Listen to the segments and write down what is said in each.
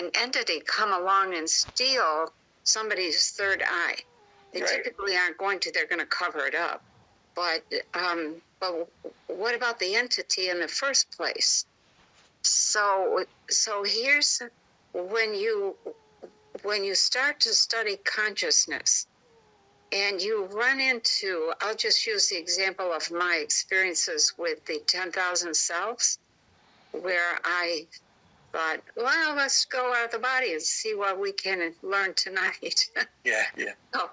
an entity come along and steal somebody's third eye. They typically aren't going to. They're going to cover it up. But what about the entity in the first place? So here's when you start to study consciousness, and you run into, I'll just use the example of my experiences with the 10,000 selves, where I thought, well, let's go out of the body and see what we can learn tonight. Yeah. So,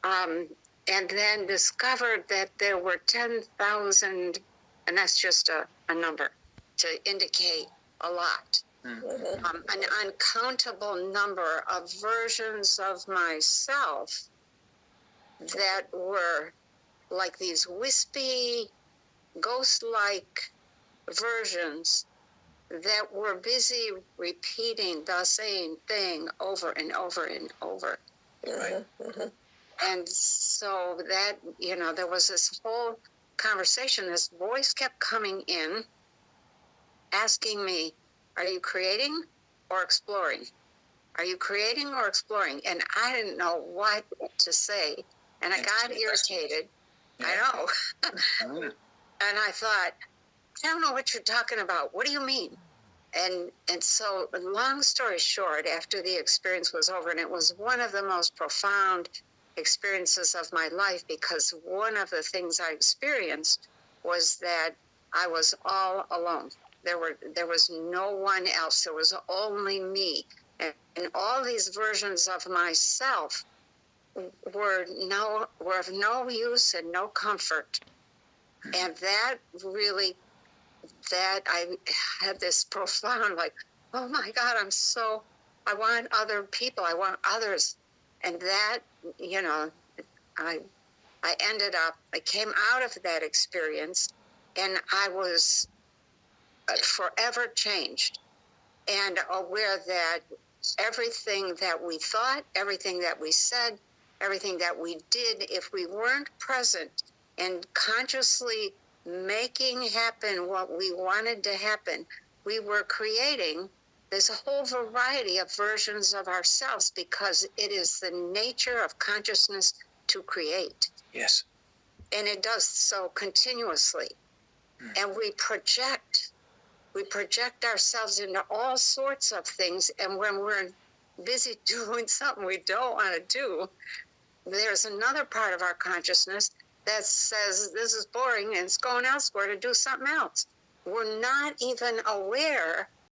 and then discovered that there were 10,000, and that's just a number to indicate a lot. An uncountable number of versions of myself that were like these wispy, ghost-like versions that were busy repeating the same thing over and over and over. Right. And so that, there was this whole conversation. This voice kept coming in, asking me, are you creating or exploring? Are you creating or exploring? And I didn't know what to say. And I got irritated. Yeah. I know. And I thought, I don't know what you're talking about. What do you mean? And so, long story short, after the experience was over, and it was one of the most profound experiences of my life, because one of the things I experienced was that I was all alone. There was no one else. There was only me. And all these versions of myself were of no use and no comfort. And that really, that I had this profound, like, oh my God, I want other people, I want others. And that, I came out of that experience, and I was forever changed and aware that everything that we thought, everything that we said, everything that we did, if we weren't present and consciously making happen what we wanted to happen, we were creating this whole variety of versions of ourselves, because it is the nature of consciousness to create. Yes. And it does so continuously. And we project ourselves into all sorts of things. And when we're busy doing something we don't want to do, there's another part of our consciousness that says, this is boring, and it's going elsewhere to do something else. We're not even aware